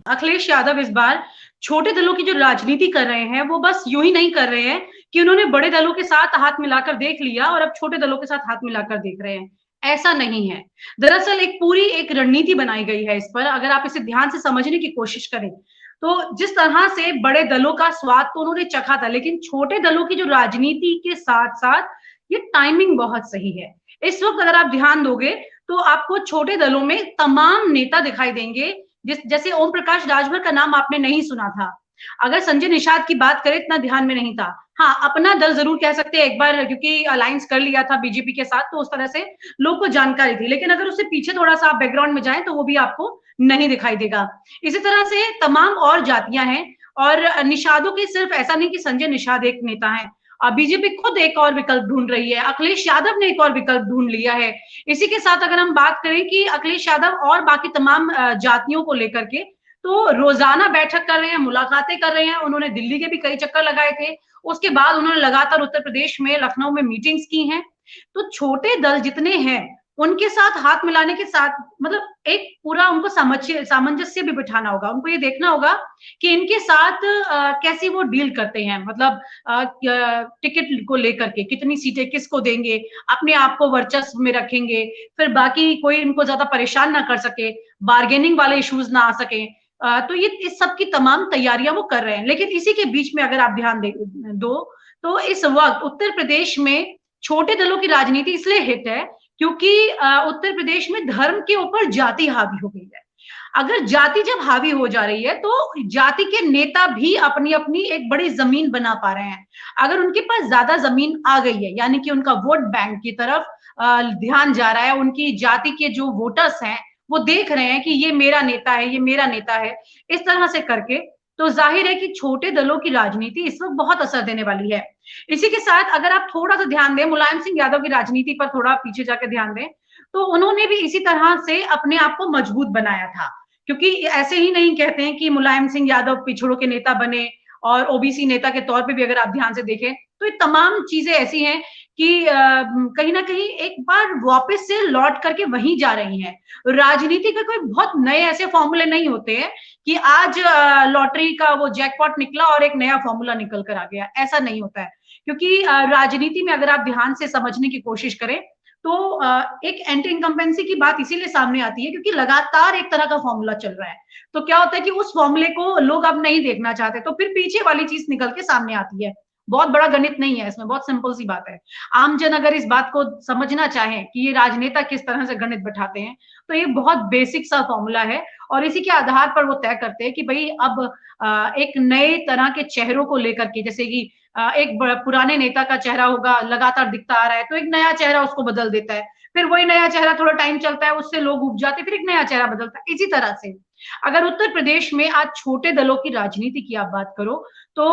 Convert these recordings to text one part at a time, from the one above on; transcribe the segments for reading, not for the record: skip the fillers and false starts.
अखिलेश यादव इस बार छोटे दलों की जो राजनीति कर रहे हैं, वो बस यूँ ही नहीं कर रहे हैं कि उन्होंने बड़े दलों के साथ हाथ मिलाकर देख लिया और अब छोटे दलों के साथ हाथ मिलाकर देख रहे हैं। ऐसा नहीं है। दरअसल एक पूरी एक रणनीति बनाई गई है इस पर, अगर आप इसे ध्यान से समझने की कोशिश करें, तो जिस तरह से बड़े दलों का स्वाद तो उन्होंने चखा था, लेकिन छोटे दलों की जो राजनीति के साथ-साथ ये टाइमिंग बहुत सही है। इस वक़्त अगर आप ध्यान दोगे, तो आपको छोटे दलों में तमाम नेता दिखाई देंगे जैसे ओम प्रकाश राजभर का नाम आपने नहीं सुना था। अगर संजय निषाद की बात करें इतना ध्यान में नहीं था। हाँ, अपना दल ज़रूर कह सकते हैं एक बार क्योंकि अलायंस कर लिया था बीजेपी के साथ तो उस तरह से लोग को जानकारी थी। लेकिन अगर उससे पीछे थोड़ा-सा आप बैकग्राउंड में जाएँ तो वो भी आपको नहीं दिखाई देगा। इसी तरह से तमाम और जातियाँ हैं और निषादों की सिर्फ ऐसा नहीं कि संजय निषाद एक नेता हैं। बीजेपी खुद एक और विकल्प ढूँढ रही है। अखिलेश यादव ने एक और विकल्प ढूँढ लिया है। इसी के साथ अगर हम बात करें कि अखिलेश यादव और बाकी तमाम जातियों को लेकर के तो रोजाना बैठक कर रहे हैं, मुलाकातें कर रहे हैं। उन्होंने दिल्ली के भी कई चक्कर लगाए थे। उसके बाद उन्होंने लगातार उत्तर प्रदेश में, लखनऊ में मीटिंग्स की हैं। तो छोटे दल जितने हैं, उनके साथ हाथ मिलाने के साथ मतलब एक पूरा उनको सामंजस्य भी बिठाना होगा। उनको ये देखना होगा कि इनके साथ कैसी वो डील करते हैं। मतलब टिकट को लेकर के कितनी सीटें किसको देंगे, अपने आप को वर्चस्व में रखेंगे, फिर बाकी कोई इनको ज़्यादा परेशान ना कर सके, बार्गेनिंग वाले इश्यूज़ ना आ सकें। तो ये इस सब की तमाम तैयारियाँ वो कर रहे हैं। लेकिन इसी के बीच में अगर आप ध्यान दो, तो इस वक़्त उत्तर प्रदेश में छोटे दलों की राजनीति इसलिए हिट है क्योंकि उत्तर प्रदेश में धर्म के ऊपर जाति हावी हो गई है। अगर जाति जब हावी हो जा रही है, तो जाति के नेता भी अपनी-अपनी एक बड़ी ज़मीन बना पा रहे हैं। अगर उनके पास ज़्यादा ज़मीन आ गई है, यानी कि उनका वोट बैंक की तरफ ध्यान जा रहा है, उनकी जाति के जो वोटर्स हैं, वो देख रहे हैं कि ये मेरा नेता है, ये मेरा नेता है, इस तरह से करके, तो ज़ाहिर है कि छोटे दलों की राजनीति इस वक़्त बहुत असर देने वाली है। इसी के साथ अगर आप थोड़ा-सा ध्यान दें, मुलायम सिंह यादव की राजनीति पर थोड़ा पीछे जाके ध्यान दें, तो उन्होंने भी इसी तरह से अपने आप को मजबूत बनाया था। क्योंकि ऐसे ही नहीं कहते हैं कि मुलायम सिंह यादव पिछड़ों के नेता बने और ओबीसी नेता के तौर पे भी अगर आप ध्यान से देखें, तो ये तमाम चीज़ें ऐसी हैं कि कहीं न कहीं एक बार वापस से लौट करके वहीं जा रही हैं। राजनीति के कोई बहुत नए ऐसे फ़ॉर्मूले नहीं होते हैं कि आज लॉटरी का वो जैकपॉट निकला और एक नया फ़ॉर्मूला निकल कर आ गया, ऐसा नहीं होता है। क्योंकि राजनीति में अगर आप ध्यान से समझने की कोशिश करें, तो एक एंटी इनकम्बेंसी की बात इसीलिए सामने आती है क्योंकि लगातार एक तरह का फ़ॉर्मूला चल रहा है। तो क्या होता है कि उस फ़ॉर्मूले को लोग अब नहीं देखना चाहते, तो फिर पीछे वाली चीज़ निकल के सामने आती है। बहुत बड़ा गणित नहीं है इसमें, बहुत सिंपल सी बात है। आम जन अगर इस बात को समझना चाहें कि ये राजनेता किस तरह से गणित बैठाते हैं, तो ये बहुत बेसिक सा फ़ॉर्मूला है और इसी के आधार पर वो तय करते हैं कि भई अब एक नए तरह के चेहरों को लेकर के जैसे कि एक पुराने नेता का चेहरा होगा, लगातार दिखता आ रहा है, तो एक नया चेहरा उसको बदल देता है। फिर वही नया चेहरा थोड़ा टाइम चलता है, उससे लोग ऊब जाते हैं, फिर एक नया चेहरा बदलता है। इसी तरह से अगर उत्तर प्रदेश में आज छोटे दलों की राजनीति की आप बात करो, तो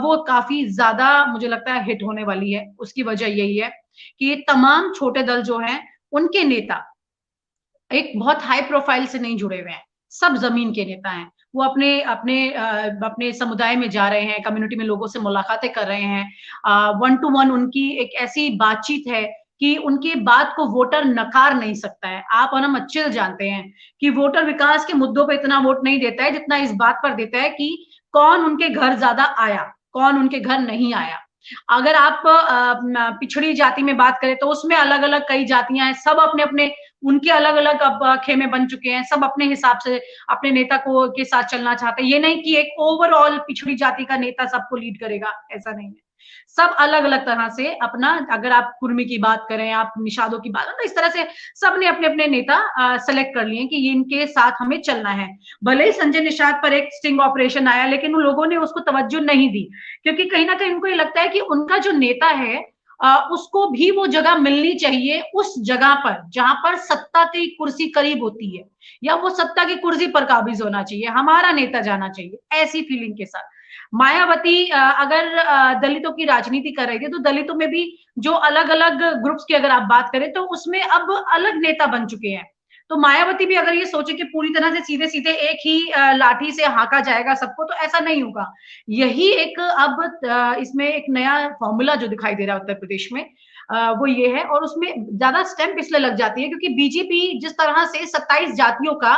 वो काफ़ी ज़्यादा मुझे लगता है हिट होने वाली है। उसकी वजह यही है कि तमाम छोटे दल जो हैं, उनके नेता एक बहुत हाई प्रोफाइल से नहीं जुड़े हुए हैं, सब ज़मीन के नेता हैं। वो अपने समुदाय में जा रहे हैं, कम्युनिटी में लोगों से मुलाकातें कर रहे हैं। वन टू वन उनकी एक ऐसी बातचीत है कि उनकी बात को वोटर नकार नहीं सकता है। आप और हम अच्छे से जानते हैं कि वोटर विकास के मुद्दों पे इतना वोट नहीं देता है, जितना इस बात पर देता है कि कौन उनके घर ज़्यादा आया, कौन उनके घर नहीं आया। अगर आप पिछड़ी जाति में बात करें तो उसमें अलग-अलग कई जातियाँ हैं, सब अपने-अपने उनके अलग-अलग अब खेमे बन चुके हैं, सब अपने हिसाब से अपने नेता को के साथ चलना चाहते हैं। ये नहीं कि एक ओवरऑल पिछड़ी जाति का नेता सबको लीड करेगा, ऐसा नहीं है। सब अलग-अलग तरह से अपना अगर आप कुर्मी की बात करें, आप निषादों की बात तो इस तरह से सबने अपने-अपने नेता सेलेक्ट कर लिए कि ये इनके साथ हमें चलना है। भले ही संजय निषाद पर एक स्टिंग ऑपरेशन आया, लेकिन उन लोगों ने उसको तवज्जो नहीं दी, क्योंकि कहीं न कहीं उनको ये लगता है कि उनका जो नेता है उसको भी वो जगह मिलनी चाहिए उस जगह पर, जहाँ पर सत्ता की कुर्सी करीब होती है या वो सत्ता की कुर्सी पर काबिज़ होना चाहिए, हमारा नेता जाना चाहिए, ऐसी फीलिंग के साथ। मायावती अगर दलितों की राजनीति कर रही थी, तो दलितों में भी जो अलग-अलग ग्रुप्स की अगर आप बात करें, तो उसमें अब अलग नेता बन चुके हैं। तो मायावती भी अगर ये सोचे कि पूरी तरह से सीधे-सीधे एक ही लाठी से हाँका जाएगा सबको, तो ऐसा नहीं होगा। यही एक अब इसमें एक नया फ़ॉर्मूला जो दिखाई दे रहा है उत्तर प्रदेश में वो ये है और उसमें ज़्यादा स्टेम्प इसलिए लग जाती है क्योंकि बीजेपी जिस तरह से 27 जातियों का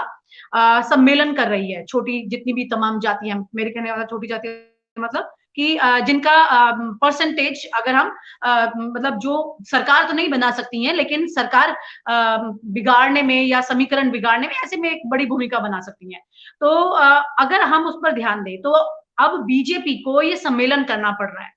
सम्मेलन कर रही है, छोटी जितनी भी तमाम जातियाँ, मेरे कहने का छोटी जाति मतलब कि जिनका परसेंटेज अगर हम मतलब जो सरकार तो नहीं बना सकती हैं, लेकिन सरकार बिगाड़ने में या समीकरण बिगाड़ने में ऐसे में एक बड़ी भूमिका बना सकती हैं। तो अगर हम उस पर ध्यान दें, तो अब बीजेपी को ये सम्मेलन करना पड़ रहा है।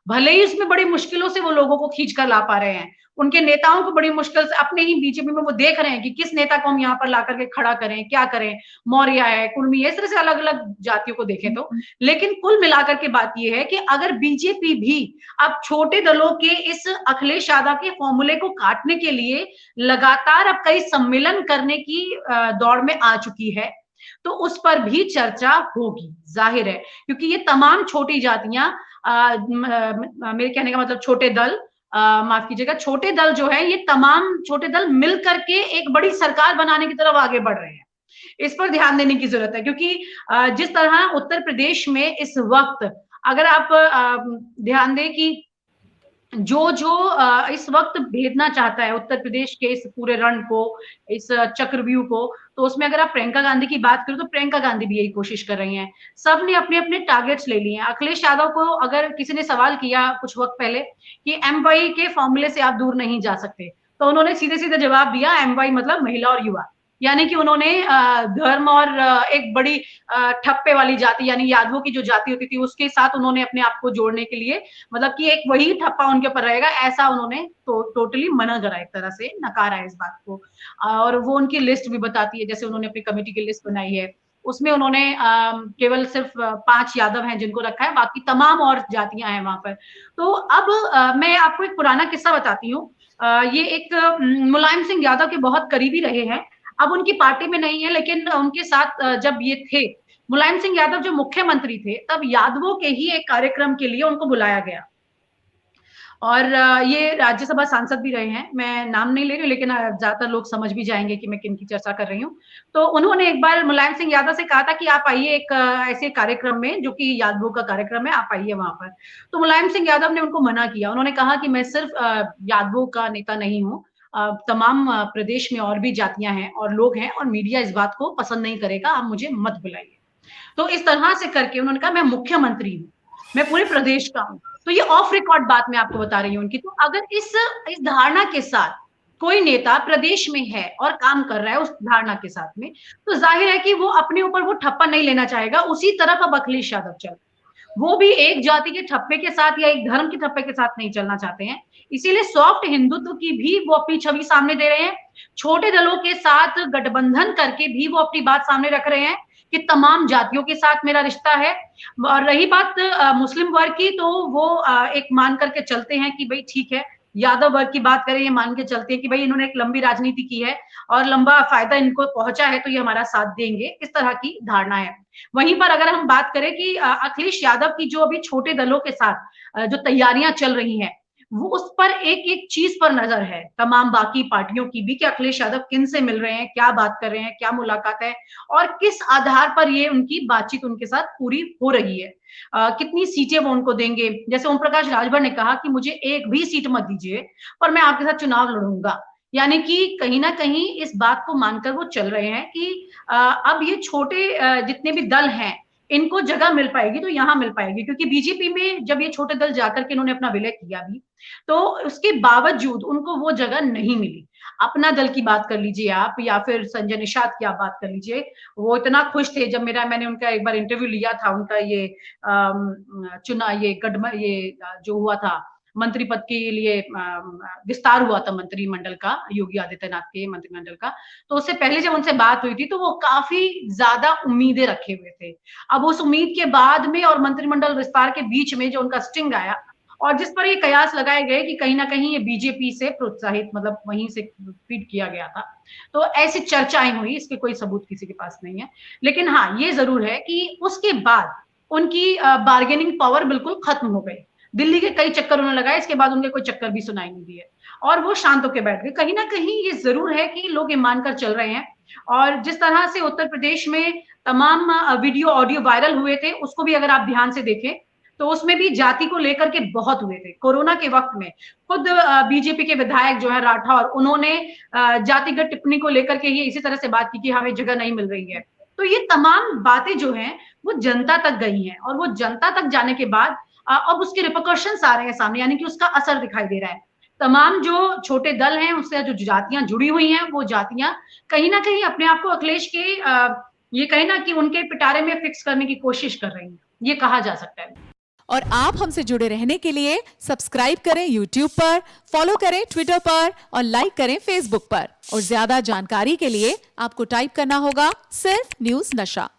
भले ही उसमें बड़ी मुश्किलों से वो लोगों को खींच कर ला पा रहे हैं। उनके नेताओं को बड़ी मुश्किल से अपने ही बीजेपी में वो देख रहे हैं कि किस नेता को हम यहाँ पर ला करके खड़ा करें, क्या करें? मौर्य है, कुर्मी है, इस तरह से अलग-अलग जातियों को देखें तो। लेकिन कुल मिलाकर के बात ये है कि अगर बीजेपी भी अब छोटे दलों के इस अखिलेश यादव के फॉर्मूले को काटने के लिए लगातार अब कई सम्मेलन करने की दौड़ में आ चुकी है, तो उस पर भी चर्चा होगी, जाहिर है। क्योंकि ये तमाम छोटी जातियाँ मेरे कहने का मतलब छोटे दल माफ कीजिएगा, छोटे दल जो है, ये तमाम छोटे दल मिल करके एक बड़ी सरकार बनाने की तरफ आगे बढ़ रहे हैं। इस पर ध्यान देने की जरूरत है क्योंकि जिस तरह उत्तर प्रदेश में इस वक्त अगर आप ध्यान दें कि जो इस वक्त भेदना चाहता है उत्तर प्रदेश के इस पूरे रण को, इस चक्रव्यूह को, तो उसमें अगर आप प्रियंका गांधी की बात करें तो प्रियंका गांधी भी यही कोशिश कर रही हैं। सबने अपने-अपने टारगेट्स ले लिए हैं। अखिलेश यादव को अगर किसी ने सवाल किया कुछ वक्त पहले कि एमवाई के फॉर्मूले से आप दूर नहीं जा सकते, तो उन्होंने सीधे-सीधे जवाब दिया एमवाई मतलब महिला और युवा। यानी कि उन्होंने धर्म और एक बड़ी ठप्पे वाली जाति यानी यादवों की जो जाति होती थी उसके साथ उन्होंने अपने आप को जोड़ने के लिए मतलब कि एक वही ठप्पा उनके ऊपर रहेगा ऐसा उन्होंने तो टोटली मना करा एक तरह से नकारा है इस बात को और वो उनकी लिस्ट भी बताती है जैसे उन्होंने अपनी कमेटी की लिस्ट बनाई है उसमें उन्होंने केवल सिर्फ 5 यादव हैं जिनको रखा है बाकी तमाम और जातियां हैं वहां पर तो अब मैं आपको एक पुराना किस्सा बताती हूँ ये एक मुलायम सिंह यादव के बहुत करीबी रहे हैं अब उनकी पार्टी में नहीं है लेकिन उनके साथ जब ये थे मुलायम सिंह यादव जो मुख्यमंत्री थे तब यादवों के ही एक कार्यक्रम के लिए उनको बुलाया गया और ये राज्यसभा सांसद भी रहे हैं मैं नाम नहीं ले रही हूँ लेकिन ज्यादातर लोग समझ भी जाएंगे कि मैं किन की चर्चा कर रही हूँ तो उन्होंने एक बार मुलायम सिंह यादव से कहा था कि आप आइए एक ऐसे कार्यक्रम में जो कि यादवों का कार्यक्रम है आप आइए वहां पर तो मुलायम सिंह यादव ने उनको मना किया उन्होंने कहा कि मैं सिर्फ यादवों का नेता नहीं हूँ तमाम प्रदेश में और भी जातियां हैं और लोग हैं और मीडिया इस बात को पसंद नहीं करेगा आप मुझे मत बुलाइए तो इस तरह से करके उन्होंने कहा मैं मुख्यमंत्री हूँ मैं पूरे प्रदेश का हूँ तो ये ऑफ रिकॉर्ड बात मैं आपको बता रही हूँ उनकी तो अगर इस धारणा के साथ कोई नेता प्रदेश में है और काम कर रहा है उस धारणा के साथ में तो जाहिर है कि वो अपने ऊपर वो ठप्पा नहीं लेना चाहेगा उसी तरफ अब अखिलेश यादव चल वो भी एक जाति के ठप्पे के साथ या एक धर्म के ठप्पे के साथ नहीं चलना चाहते हैं इसीलिए सॉफ्ट हिंदुत्व की भी वो अपनी छवि सामने दे रहे हैं छोटे दलों के साथ गठबंधन करके भी वो अपनी बात सामने रख रहे हैं कि तमाम जातियों के साथ मेरा रिश्ता है और रही बात मुस्लिम वर्ग की तो वो एक मान करके चलते हैं कि भाई ठीक है यादव वर्ग की बात करें ये मान के चलते हैं कि भाई इन्होंने एक लंबी राजनीति की है और लंबा फायदा इनको पहुंचा है तो ये हमारा साथ देंगे इस तरह की धारणा है वहीं पर अगर हम बात करें कि अखिलेश यादव की जो अभी छोटे दलों के साथ जो तैयारियां चल रही हैं वो उस पर एक एक चीज पर नजर है तमाम बाकी पार्टियों की भी कि अखिलेश यादव किन से मिल रहे हैं क्या बात कर रहे हैं क्या मुलाकात है और किस आधार पर ये उनकी बातचीत उनके साथ पूरी हो रही है कितनी सीटें वो उनको देंगे जैसे ओम प्रकाश राजभर ने कहा कि मुझे एक भी सीट मत दीजिए और मैं आपके साथ चुनाव लड़ूंगा यानी कि कहीं ना कहीं इस बात को मानकर वो चल रहे हैं कि अब ये छोटे जितने भी दल हैं इनको जगह मिल पाएगी तो यहाँ मिल पाएगी क्योंकि बीजेपी में जब ये छोटे दल जाकर के इन्होंने अपना विलय किया भी तो उसके बावजूद उनको वो जगह नहीं मिली अपना दल की बात कर लीजिए आप या फिर संजय निषाद की आप बात कर लीजिए वो इतना खुश थे जब मैंने उनका एक बार इंटरव्यू लिया था उनका ये चुना ये जो हुआ था मंत्री पद के लिए विस्तार हुआ था मंत्रिमंडल का योगी आदित्यनाथ के मंत्रिमंडल का तो उससे पहले जब उनसे बात हुई थी तो वो काफी ज्यादा उम्मीदें रखे हुए थे अब उस उम्मीद के बाद में और मंत्रिमंडल विस्तार के बीच में जो उनका स्टिंग आया और जिस पर ये कयास लगाए गए कि कहीं ना कहीं ये बीजेपी से प्रोत्साहित मतलब वहीं से फीड किया गया था तो ऐसी चर्चाएं हुई इसके कोई सबूत किसी के पास नहीं है लेकिन हाँ ये जरूर है कि उसके बाद उनकी बार्गेनिंग पावर बिल्कुल खत्म हो गई दिल्ली के कई चक्कर उन्होंने लगाए इसके बाद उनके कोई चक्कर भी सुनाई नहीं दिए और वो शांत होकर बैठ गए कहीं ना कहीं ये जरूर है कि लोग ये मानकर चल रहे हैं और जिस तरह से उत्तर प्रदेश में तमाम वीडियो ऑडियो वायरल हुए थे उसको भी अगर आप ध्यान से देखें तो उसमें भी जाति को लेकर के बहुत हुए थे। कोरोना के वक़्त में खुद बीजेपी के विधायक जो है राठौर, उन्होंने जातिगत टिप्पणी को लेकर के ही इसी तरह से बात की कि हमें जगह नहीं मिल रही है। तो ये तमाम बातें जो हैं, वो जनता तक गई हैं और वो जनता तक जाने के बाद अब उसके रिपरकशंस आ रहे हैं सामने, यानी कि उसका असर दिखाई दे रहा है। तमाम जो छोटे दल हैं, उससे जो जातियाँ जुड़ी हुई हैं, वो जातियाँ कहीं न कहीं अपने आप को अखिलेश के ये कहें ना कि उनके पिटारे में फिक्स करने की कोशिश कर रही हैं, ये कहा जा सकता है। और आप हमसे जुड़े रहने के लिए सब्सक्राइब करें YouTube पर, फॉलो करें Twitter पर और लाइक करें Facebook पर। और ज्यादा जानकारी के लिए आपको टाइप करना होगा सिर्फ न्यूज़ नशा।